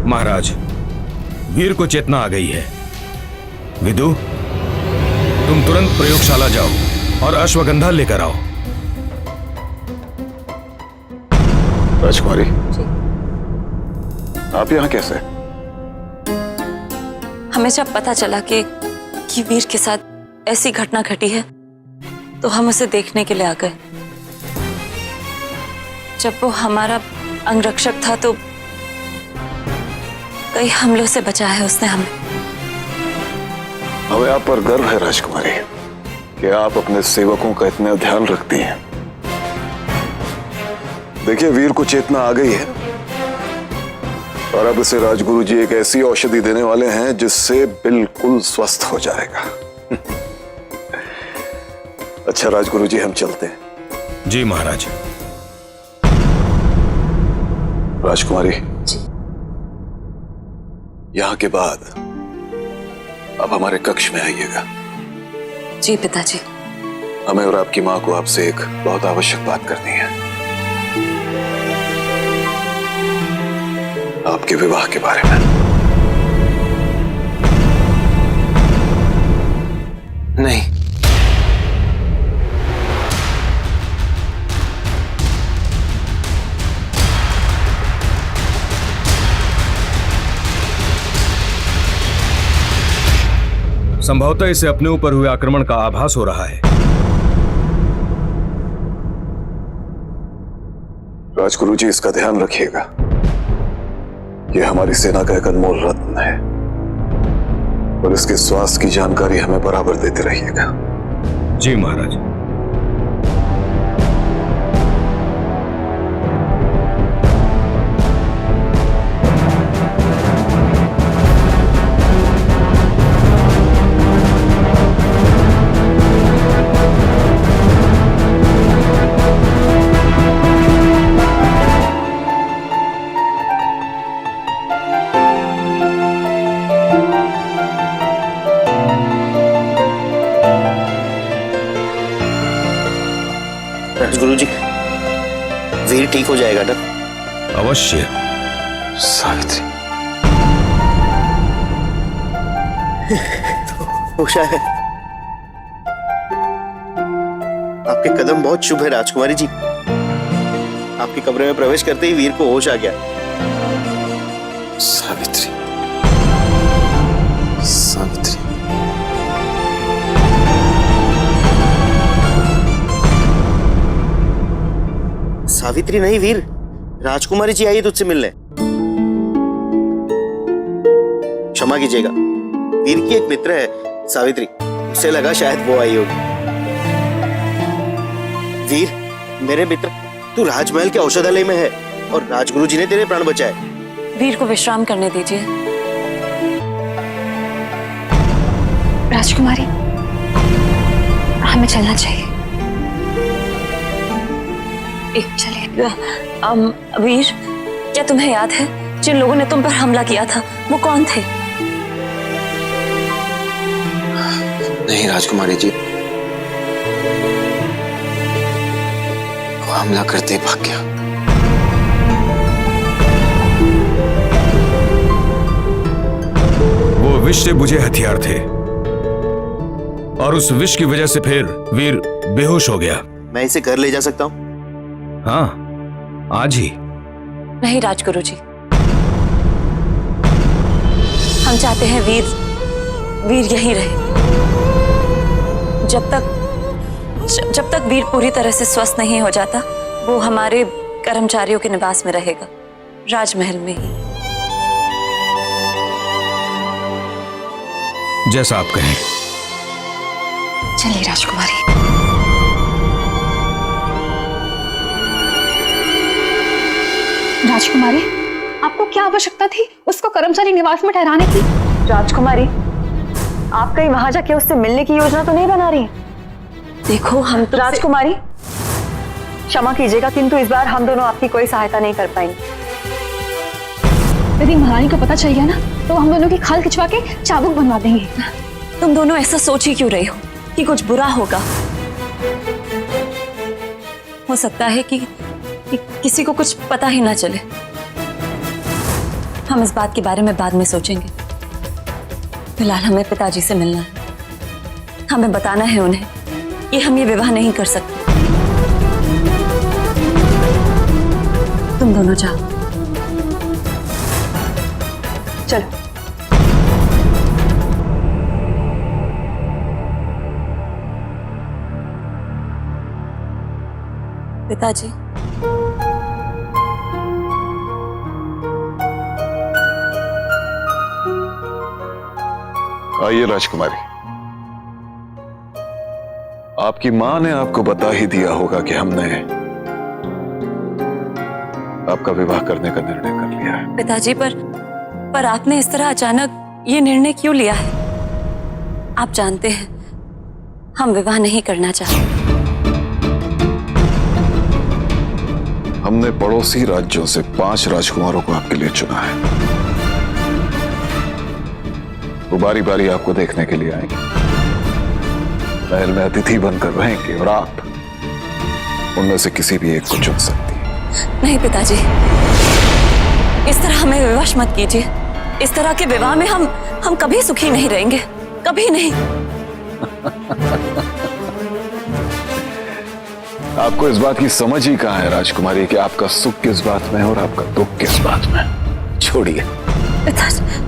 महाराज, वीर को चेतना आ गई है। विदु, तुम तुरंत प्रयोगशाला जाओ और अश्वगंधा लेकर आओ। राजकुमारी, आप यहाँ कैसे? हमें जब पता चला कि वीर के साथ ऐसी घटना घटी है तो हम उसे देखने के लिए आ गए। जब वो हमारा अंगरक्षक था तो कई हमलों से बचाया है उसने हमें। हमें आप पर गर्व है राजकुमारी कि आप अपने सेवकों का इतना ध्यान रखती हैं। देखिए, वीर को चेतना आ गई है और अब इसे राजगुरु जी एक ऐसी औषधि देने वाले हैं जिससे बिल्कुल स्वस्थ हो जाएगा। अच्छा राजगुरु जी, हम चलते हैं। जी महाराज। राजकुमारी, यहां के बाद अब हमारे कक्ष में आइएगा। जी पिताजी। हमें और आपकी मां को आपसे एक बहुत आवश्यक बात करनी है, आपके विवाह के बारे में। नहीं, संभवतः इसे अपने ऊपर हुए आक्रमण का आभास हो रहा है। राजगुरु जी, इसका ध्यान रखिएगा। यह हमारी सेना का एक अनमोल रत्न है और इसके स्वास्थ्य की जानकारी हमें बराबर देते रहिएगा। जी महाराज। राजगुरु जी, वीर ठीक हो जाएगा ना? अवश्य। सावित्री, होशा है। आपके कदम बहुत शुभ है राजकुमारी जी। आपके कमरे में प्रवेश करते ही वीर को होश आ गया। सावित्री, सावित्री। सावित्री नहीं वीर, राजकुमारी जी आई तुझसे मिलने। क्षमा कीजिएगा, वीर की एक मित्र है सावित्री, उसे लगा शायद वो आई होगी। वीर, मेरे मित्र, तू राजमहल के औषधालय में है और राजगुरु जी ने तेरे प्राण बचाए। वीर को विश्राम करने दीजिए। राजकुमारी, हमें चलना चाहिए। चलिए। वीर, क्या तुम्हें याद है जिन लोगों ने तुम पर हमला किया था वो कौन थे? नहीं राजकुमारी जी, वो हमला करते ही भाग गया। वो विष से बुझे हथियार थे और उस विष की वजह से फिर वीर बेहोश हो गया। मैं इसे घर ले जा सकता हूँ? हाँ, आज ही। नहीं राजगुरु जी, हम चाहते हैं वीर यहीं रहे। जब तक वीर पूरी तरह से स्वस्थ नहीं हो जाता, वो हमारे कर्मचारियों के निवास में रहेगा, राजमहल में ही। जैसा आप कहें। चलिए राजकुमारी। राजकुमारी, आपको क्या आवश्यकता थी उसको कर्मचारी निवास में ठहराने की? राजकुमारी, आप कहीं वहां जाके उससे मिलने की योजना तो नहीं बना रही? देखो, हम तो राजकुमारी, क्षमा कीजिएगा किंतु इस बार हम दोनों आपकी कोई सहायता नहीं कर पाएंगे। यदि महारानी को पता चल गया ना तो हम दोनों की खाल खिंचवा के चाबुक बनवा देंगे। तुम दोनों ऐसा सोच ही क्यों रही हो कि कुछ बुरा होगा? हो सकता है कि किसी को कुछ पता ही ना चले। हम इस बात के बारे में बाद में सोचेंगे। फिलहाल हमें पिताजी से मिलना है। हमें बताना है उन्हें कि हम ये विवाह नहीं कर सकते। तुम दोनों जाओ। चलो। पिताजी, आइए राजकुमारी। आपकी मां ने आपको बता ही दिया होगा कि हमने आपका विवाह करने का निर्णय कर लिया है। पिताजी, पर आपने इस तरह अचानक ये निर्णय क्यों लिया है? आप जानते हैं हम विवाह नहीं करना चाहते। हमने पड़ोसी राज्यों से 5 राजकुमारों को आपके लिए चुना है। वो बारी बारी आपको देखने के लिए आएंगे, महल में अतिथि बनकर रहेंगे और आप उनमें से किसी भी एक को चुन सकती हैं। नहीं पिताजी, इस तरह हमें विवश मत कीजिए। इस तरह के विवाह में हम कभी सुखी नहीं रहेंगे, कभी नहीं। आपको इस बात की समझ ही कहां है राजकुमारी कि आपका सुख किस बात में है और आपका दुख किस बात में है। छोड़िए। पिताजी,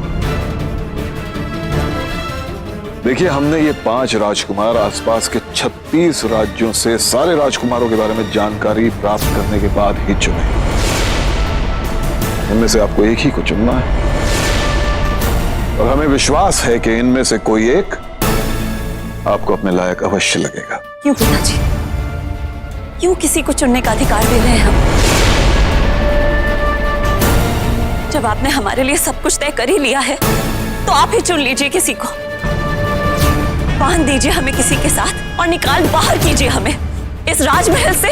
देखिए, हमने ये 5 राजकुमार आसपास के 36 राज्यों से सारे राजकुमारों के बारे में जानकारी प्राप्त करने के बाद ही चुने। इनमें से आपको एक ही को चुनना है और हमें विश्वास है कि इनमें से कोई एक आपको अपने लायक अवश्य लगेगा। क्यों पिताजी, क्यों किसी को चुनने का अधिकार दे रहे हैं हम? जब आपने हमारे लिए सब कुछ तय कर ही लिया है तो आप ही चुन लीजिए किसी को। बांध दीजिए हमें किसी के साथ और निकाल बाहर कीजिए हमें इस राजमहल से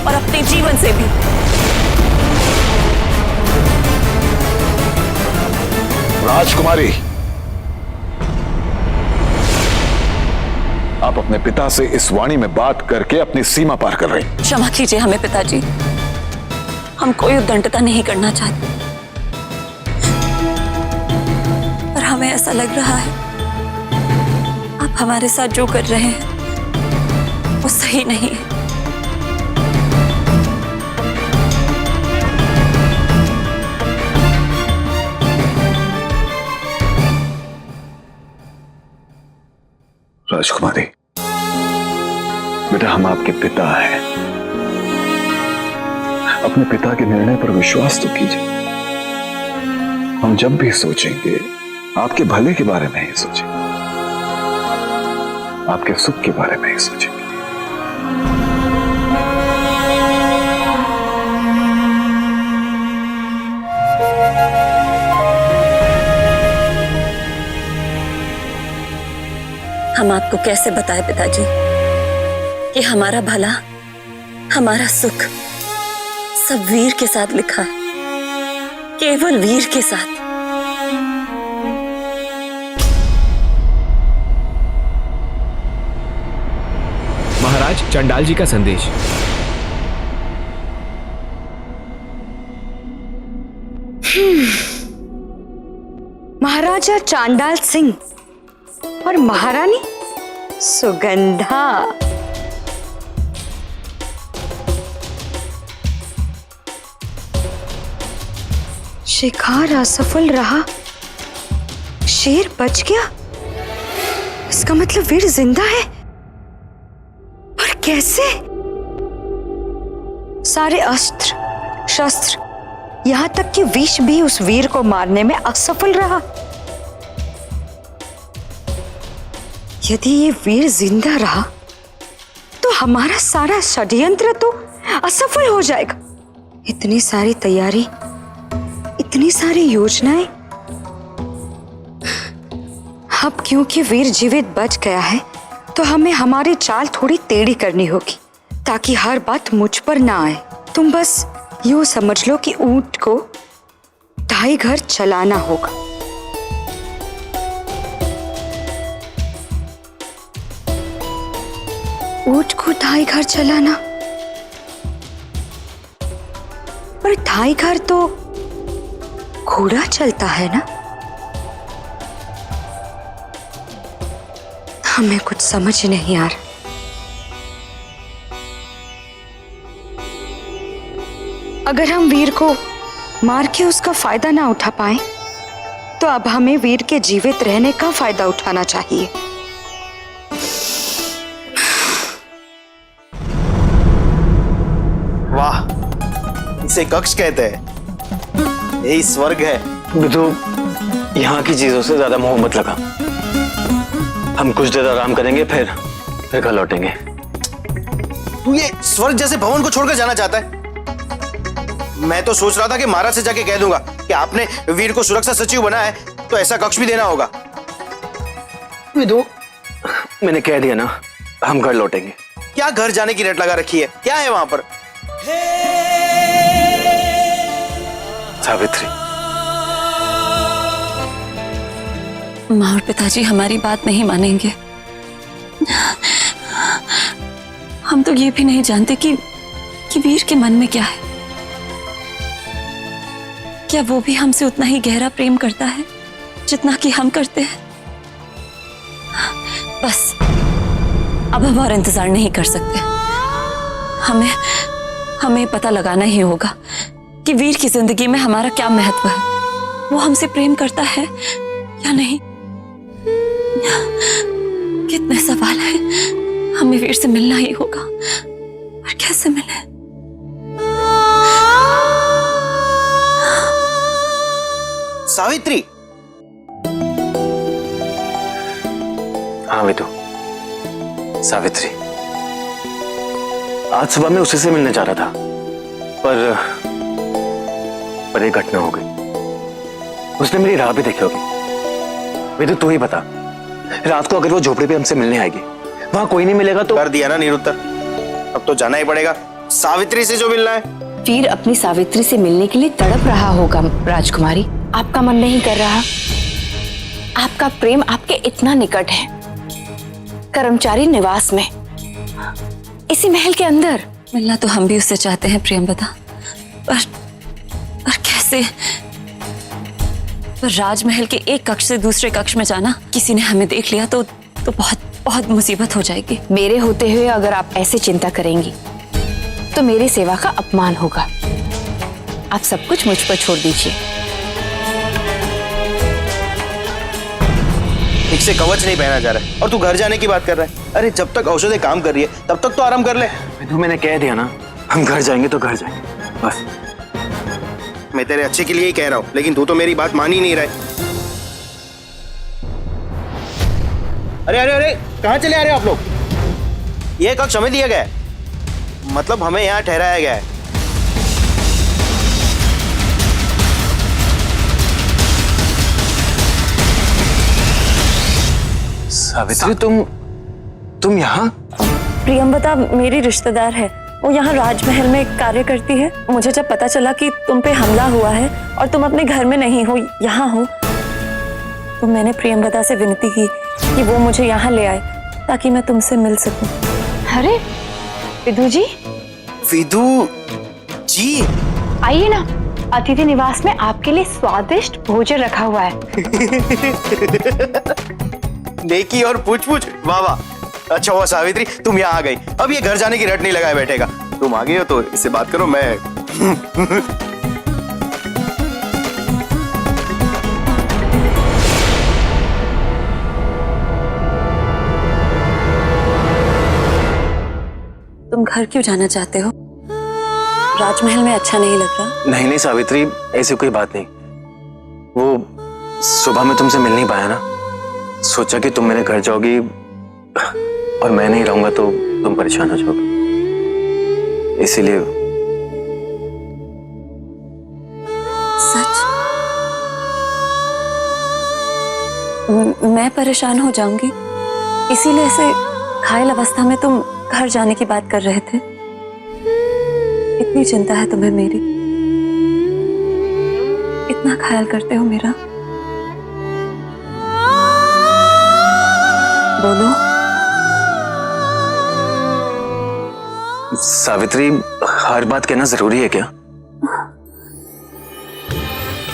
और अपने जीवन से भी। राजकुमारी, आप अपने पिता से इस वाणी में बात करके अपनी सीमा पार कर रही हैं। क्षमा कीजिए हमें पिताजी, हम कोई उद्दंडता नहीं करना चाहते, पर हमें ऐसा लग रहा है आप हमारे साथ जो कर रहे हैं वो सही नहीं है। राजकुमारी, बेटा, हम आपके पिता हैं। अपने पिता के निर्णय पर विश्वास तो कीजिए। हम जब भी सोचेंगे आपके भले के बारे में ही सोचेंगे, आपके सुख के बारे में ही सोचेंगे। हम आपको कैसे बताएं पिताजी कि हमारा भला, हमारा सुख सब वीर के साथ लिखा है, केवल वीर के साथ। महाराज, चंडाल जी का संदेश। महाराजा चांडाल सिंह और महारानी सुगंधा। शिकार असफल रहा, शेर बच गया। इसका मतलब वीर जिंदा है, पर कैसे? सारे अस्त्र शस्त्र, यहां तक कि विष भी उस वीर को मारने में असफल रहा। यदि ये वीर जिंदा रहा तो हमारा सारा षड्यंत्र तो असफल हो जाएगा। इतनी सारी तैयारी, इतनी सारी योजनाएं। अब क्योंकि वीर जीवित बच गया है तो हमें हमारी चाल थोड़ी टेढ़ी करनी होगी ताकि हर बात मुझ पर ना आए। तुम बस यूं समझ लो कि ऊंट को ढाई घर चलाना होगा। ऊंट को ढाई घर चलाना, पर ढाई घर तो घोड़ा चलता है ना? हमें कुछ समझ नहीं आ रहा। अगर हम वीर को मार के उसका फायदा ना उठा पाए तो अब हमें वीर के जीवित रहने का फायदा उठाना चाहिए। वाह, इसे कक्ष कहते हैं। यही स्वर्ग है। विदु, यहाँ की चीजों से ज्यादा मोह मत लगा। हम कुछ देर आराम करेंगे, फिर घर लौटेंगे। तू ये स्वर्ग जैसे भवन को छोड़कर जाना चाहता है? मैं तो सोच रहा था कि महाराज से जाके कह दूंगा कि आपने वीर को सुरक्षा सचिव बनाया है, तो ऐसा कक्ष भी देना होगा। विदु, मैंने कह दिया ना, हम घर लौटेंगे। क्या घर जाने की रट लगा रखी है? क्या है वहां पर? सावित्री, माँ और पिताजी हमारी बात नहीं मानेंगे। हम तो ये भी नहीं जानते कि वीर के मन में क्या है। क्या वो भी हमसे उतना ही गहरा प्रेम करता है जितना कि हम करते हैं? बस अब हम और इंतजार नहीं कर सकते। हमें पता लगाना ही होगा कि वीर की जिंदगी में हमारा क्या महत्व है। वो हमसे प्रेम करता है या नहीं? कितने सवाल हैं। हमें वीर से मिलना ही होगा, और कैसे मिले? सावित्री। हाँ विदु, सावित्री, आज सुबह मैं उसी से मिलने जा रहा था, पर एक घटना हो गई। उसने मेरी राह भी देखी होगी। विदु, तू ही बता, रात को अगर वो झोपड़ी पे हमसे मिलने आएगी, वहां कोई नहीं मिलेगा तो? कर दिया ना निरुत्तर, अब तो जाना ही पड़ेगा सावित्री से जो मिलना है। वीर अपनी सावित्री से मिलने के लिए तड़प रहा होगा राजकुमारी। आपका मन नहीं कर रहा? आपका प्रेम आपके इतना निकट है, कर्मचारी निवास में, इसी महल के अंदर। मिलना तो हम भी उससे चाहते हैं प्रियंवदा, पर कैसे? पर राजमहल के एक कक्ष से दूसरे कक्ष में जाना, किसी ने हमें देख लिया तो बहुत बहुत मुसीबत हो जाएगी। मेरे होते हुए अगर आप ऐसे चिंता करेंगी तो मेरी सेवा का अपमान होगा। आप सब कुछ मुझ पर छोड़ दीजिए। ठीक से कवच नहीं पहना जा रहा है और तू घर जाने की बात कर रहा है। अरे जब तक औषधि काम कर रही है तब तक तो आराम कर ले। विदु, मैंने कह दिया ना, हम घर जाएंगे तो घर जाएंगे, बस। मैं तेरे अच्छे के लिए ही कह रहा हूं, लेकिन तू तो मेरी बात मान ही नहीं रहा है। अरे अरे अरे, कहां चले आ रहे हो आप लोग? यह कक्ष हमें दिया गया है, मतलब हमें यहां ठहराया गया है। सावित्री, तुम यहाँ? प्रियंवदा मेरी रिश्तेदार है, वो यहाँ राजमहल में कार्य करती है। मुझे जब पता चला कि तुम पे हमला हुआ है और तुम अपने घर में नहीं हो, यहाँ हो, तो मैंने प्रियंवदा से विनती की कि वो मुझे यहाँ ले आए ताकि मैं तुमसे मिल सकूं। अरे विदु जी, विदु जी, आइए ना, अतिथि निवास में आपके लिए स्वादिष्ट भोजन रखा हुआ है। नेकी और पूछ पूछ, वाह वाह। अच्छा हुआ सावित्री तुम यहाँ आ गई, अब ये घर जाने की रट नहीं लगाए बैठेगा। तुम आ गई हो तो इससे बात करो। मैं तुम घर क्यों जाना चाहते हो? राजमहल में अच्छा नहीं लग रहा? नहीं नहीं सावित्री, ऐसी कोई बात नहीं। वो सुबह में तुमसे मिल नहीं पाया ना, सोचा कि तुम मेरे घर जाओगी और मैं नहीं रहूंगा तो तुम परेशान हो जाओगे, इसीलिए। सच? मैं परेशान हो जाऊंगी, इसीलिए ऐसे घायल अवस्था में तुम घर जाने की बात कर रहे थे? इतनी चिंता है तुम्हें मेरी? इतना ख्याल करते हो मेरा? बोलो। सावित्री, हर बात कहना जरूरी है क्या?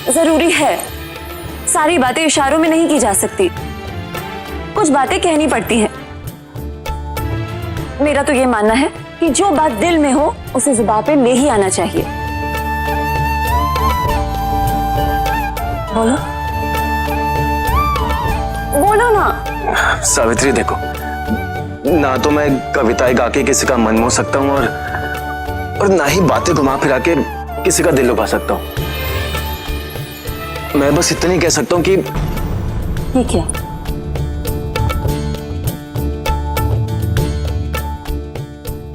जरूरी है। सारी बातें इशारों में नहीं की जा सकती, कुछ बातें कहनी पड़ती हैं। मेरा तो ये मानना है कि जो बात दिल में हो उसे जुबान पे ले ही आना चाहिए। बोलो बोलो ना। सावित्री देखो, ना तो मैं कविताएं गा के किसी का मन मोह सकता हूँ और ना ही बातें घुमा फिरा के किसी का दिल लुभा सकता हूँ। मैं बस इतना ही कह सकता हूँ कि ठीक है,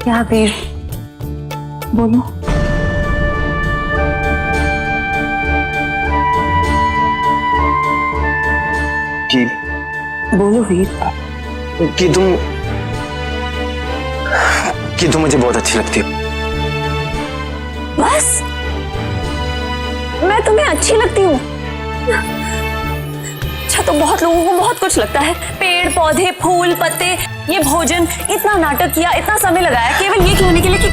क्या वीर, बोलो। कि बोलो वीर। कि तुम मुझे बहुत अच्छी लगती हो। बस मैं तुम्हें अच्छी लगती हूँ? अच्छा, तो बहुत लोगों को बहुत कुछ लगता है। पेड़ पौधे, फूल पत्ते, ये भोजन, इतना नाटक किया, इतना समय लगाया केवल ये कहने के लिए कि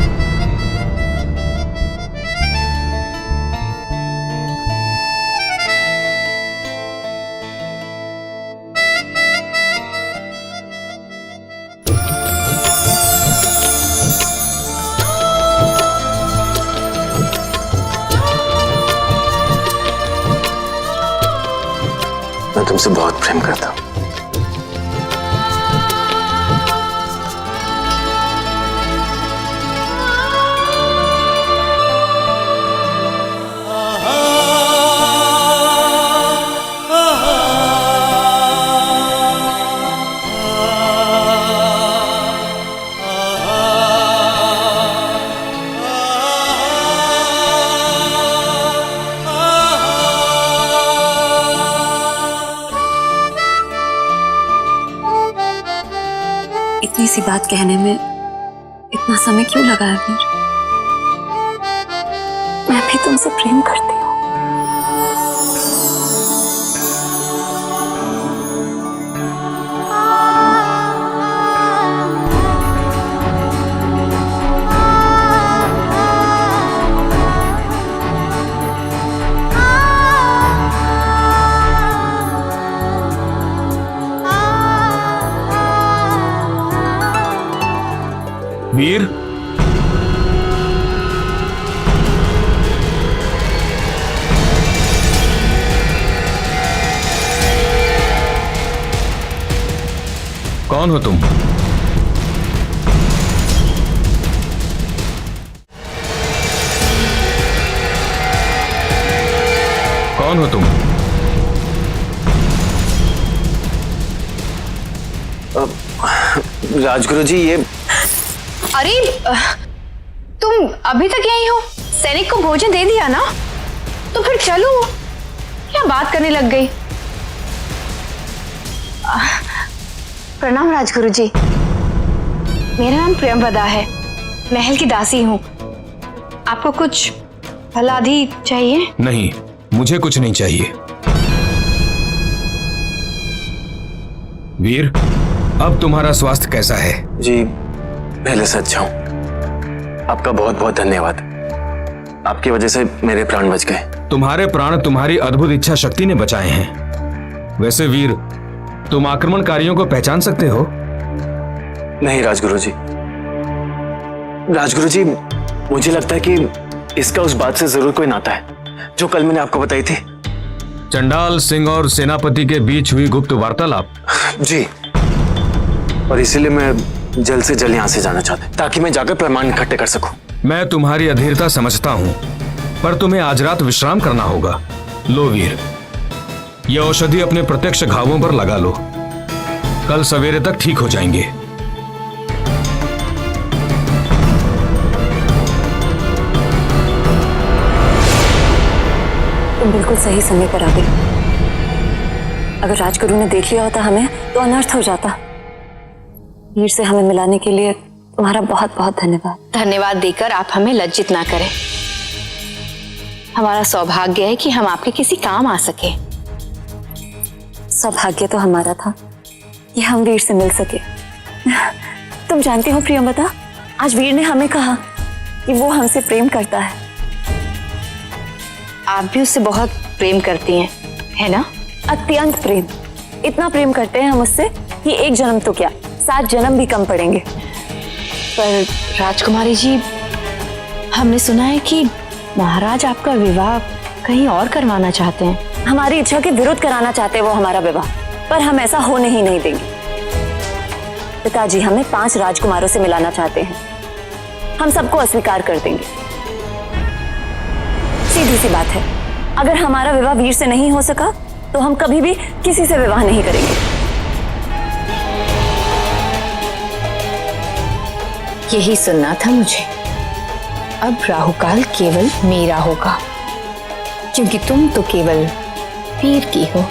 मैं तुमसे बहुत प्रेम करता हूँ। इतनी सी बात कहने में इतना समय क्यों लगा है वीर? मैं भी तुमसे प्रेम करती हूँ। वीर, कौन हो तुम? कौन हो तुम? राजगुरु जी, ये अरे तुम अभी तक यहीं हो? सैनिक को भोजन दे दिया ना? तो फिर चलो, क्या बात करने लग गई? प्रणाम राजगुरु जी, मेरा नाम प्रियंवदा है, महल की दासी हूँ। आपको कुछ फलादि चाहिए? नहीं, मुझे कुछ नहीं चाहिए। वीर, अब तुम्हारा स्वास्थ्य कैसा है? जी पहले से अच्छा हूं। आपका बहुत बहुत धन्यवाद। आपकी वजह से मेरे प्राण बच गए। तुम्हारे प्राण तुम्हारी अद्भुत इच्छा शक्ति ने बचाए हैं। वैसे वीर, तुम आक्रमणकारियों को पहचान सकते हो? नहीं राजगुरु जी। राजगुरु जी, मुझे लगता है कि इसका उस बात से जरूर कोई नाता है जो कल मैंने आपको बताई थी। चंडाल सिंह और सेनापति के बीच हुई गुप्त वार्तालाप। जी, और इसीलिए मैं जल्द से जल्द यहाँ से जाना चाहता हूँ ताकि मैं जाकर प्रमाण इकट्ठे कर सकूं। मैं तुम्हारी अधीरता समझता हूं, पर तुम्हें आज रात विश्राम करना होगा। लो वीर, ये औषधि अपने प्रत्यक्ष घावों पर लगा लो, कल सवेरे तक ठीक हो जाएंगे। तुम बिल्कुल सही समय पर आ गए। अगर राजगुरु ने देख लिया होता हमें तो अनर्थ हो जाता। वीर से हमें मिलाने के लिए तुम्हारा बहुत बहुत धन्यवाद। धन्यवाद देकर आप हमें लज्जित ना करें। हमारा सौभाग्य है कि हम आपके किसी काम आ सके। सौभाग्य तो हमारा था कि हम वीर से मिल सके। तुम जानती हो प्रियंवदा, आज वीर ने हमें कहा कि वो हमसे प्रेम करता है। आप भी उससे बहुत प्रेम करती हैं, है ना? अत्यंत प्रेम, इतना प्रेम करते हैं हम उससे कि एक जन्म तो क्या 7 जन्म भी कम पड़ेंगे। पर राजकुमारी जी, हमने सुना है कि महाराज आपका विवाह कहीं और करवाना चाहते हैं। हमारी इच्छा के विरुद्ध कराना चाहते हैं वो हमारा विवाह, पर हम ऐसा होने ही नहीं देंगे। पिताजी हमें 5 राजकुमारों से मिलाना चाहते हैं, हम सबको अस्वीकार कर देंगे। सीधी सी बात है, अगर हमारा विवाह वीर से नहीं हो सका तो हम कभी भी किसी से विवाह नहीं करेंगे। यही सुनना था मुझे। अब राहुकाल केवल मेरा होगा, क्योंकि तुम तो केवल वीर की हो।